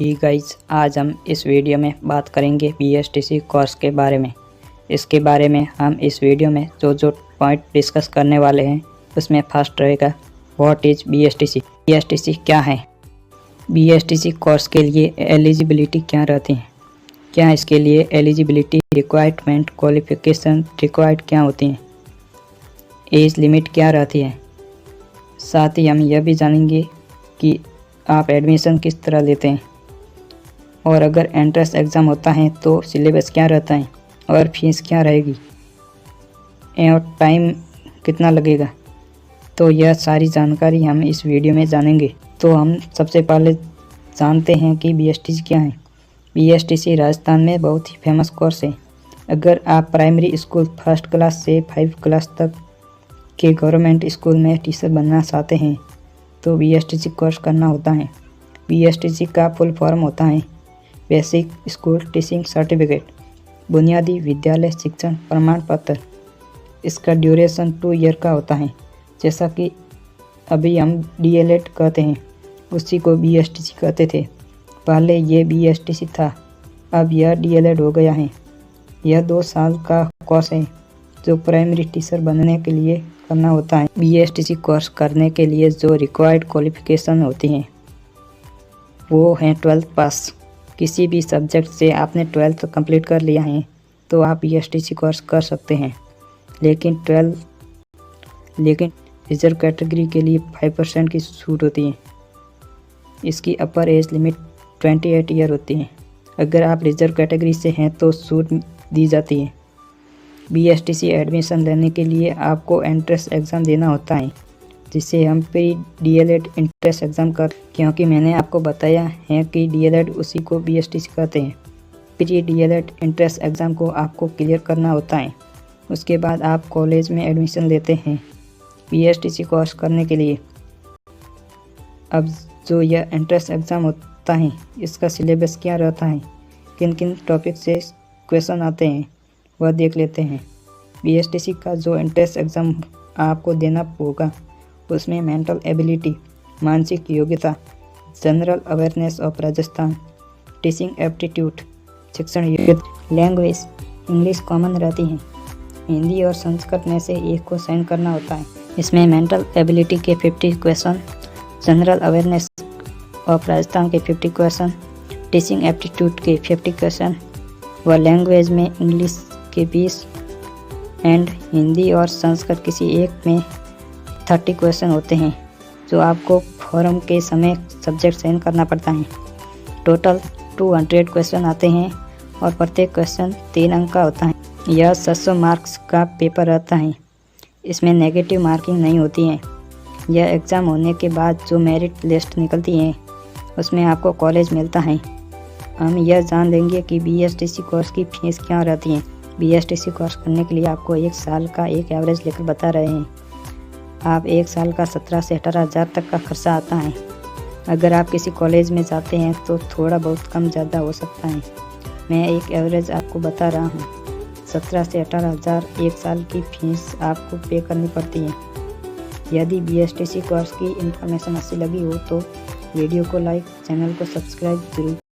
ही guys, आज हम इस वीडियो में बात करेंगे बीएसटीसी कोर्स के बारे में। इसके बारे में हम इस वीडियो में जो पॉइंट डिस्कस करने वाले हैं उसमें फर्स्ट रहेगा व्हाट इज़ बीएसटीसी। बीएसटीसी क्या है, बीएसटीसी कोर्स के लिए एलिजिबिलिटी क्या रहती है, क्या इसके लिए एलिजिबिलिटी रिक्वायरमेंट क्वालिफिकेशन रिक्वायर्ड क्या होती हैं, एज लिमिट क्या रहती है। साथ ही हम यह भी जानेंगे कि आप एडमिशन किस तरह लेते हैं और अगर एंट्रेंस एग्ज़ाम होता है तो सिलेबस क्या रहता है और फीस क्या रहेगी और टाइम कितना लगेगा। तो यह सारी जानकारी हम इस वीडियो में जानेंगे। तो हम सबसे पहले जानते हैं कि बीएसटीसी क्या है। बीएसटीसी राजस्थान में बहुत ही फेमस कोर्स है। अगर आप प्राइमरी स्कूल फर्स्ट क्लास से 5 क्लास तक के गवर्नमेंट स्कूल में टीचर बनना चाहते हैं तो बीएसटीसी कोर्स करना होता है। बीएसटीसी का फुल फॉर्म होता है बेसिक स्कूल टीचिंग सर्टिफिकेट, बुनियादी विद्यालय शिक्षण प्रमाण पत्र। इसका ड्यूरेशन 2 ईयर का होता है। जैसा कि अभी हम डीएलएड कहते हैं उसी को बीएसटीसी कहते थे। पहले ये बीएसटीसी था, अब यह डीएलएड हो गया है। यह 2 साल का कोर्स है जो प्राइमरी टीचर बनने के लिए करना होता है। बीएसटीसी कोर्स करने के लिए जो रिक्वायर्ड क्वालिफिकेशन होती हैं वो हैं 12th पास। किसी भी सब्जेक्ट से आपने 12th कंप्लीट कर लिया है तो आप बीएसटीसी कोर्स कर सकते हैं, लेकिन रिजर्व कैटेगरी के लिए 5% की छूट होती है। इसकी अपर एज लिमिट 28 ईयर होती है। अगर आप रिजर्व कैटेगरी से हैं तो छूट दी जाती है। बीएसटीसी एडमिशन लेने के लिए आपको एंट्रेंस एग्ज़ाम देना होता है जिसे हम प्री डीएलएड एंट्रेंस एग्ज़ाम कर, क्योंकि मैंने आपको बताया है कि डीएलएड उसी को बीएसटीसी कहते हैं। प्री डीएलएड एंट्रेंस एग्ज़ाम को आपको क्लियर करना होता है। उसके बाद आप कॉलेज में एडमिशन लेते हैं बीएसटीसी कोर्स करने के लिए। अब जो यह एंट्रेंस एग्ज़ाम होता है इसका सिलेबस क्या रहता है, किन किन टॉपिक से क्वेश्चन आते हैं वह देख लेते हैं। बीएसटीसी का जो एंट्रेंस एग्ज़ाम आपको देना होगा उसमें मेंटल एबिलिटी मानसिक योग्यता, general awareness of Rajasthan, teaching aptitude शिक्षण योग्यता, लैंग्वेज इंग्लिश कॉमन रहती है। हिंदी और संस्कृत में से एक को साइन करना होता है। इसमें मेंटल एबिलिटी के 50 question, general awareness of Rajasthan के 50 क्वेश्चन, टीचिंग एप्टीट्यूड के 50 क्वेश्चन व लैंग्वेज में इंग्लिश के 20 एंड हिंदी और संस्कृत किसी एक में 30 क्वेश्चन होते हैं जो आपको फॉर्म के समय सब्जेक्ट साइन करना पड़ता है। टोटल 200 क्वेश्चन आते हैं और प्रत्येक क्वेश्चन 3 अंक का होता है। यह 700 मार्क्स का पेपर रहता है। इसमें नेगेटिव मार्किंग नहीं होती है। यह एग्ज़ाम होने के बाद जो मेरिट लिस्ट निकलती है उसमें आपको कॉलेज मिलता है। हम यह जान लेंगे कि बीएसटीसी कोर्स की फीस क्या रहती है। बीएसटीसी कोर्स करने के लिए आपको 1 साल का एक एवरेज लेकर बता रहे हैं। आप 1 साल का 17 से 18 हज़ार तक का खर्चा आता है। अगर आप किसी कॉलेज में जाते हैं तो थोड़ा बहुत कम ज़्यादा हो सकता है। मैं एक एवरेज आपको बता रहा हूँ। 17 से 18 हज़ार 1 साल की फीस आपको पे करनी पड़ती है। यदि बीएसटीसी कोर्स की इन्फॉर्मेशन अच्छी लगी हो तो वीडियो को लाइक, चैनल को सब्सक्राइब जरूर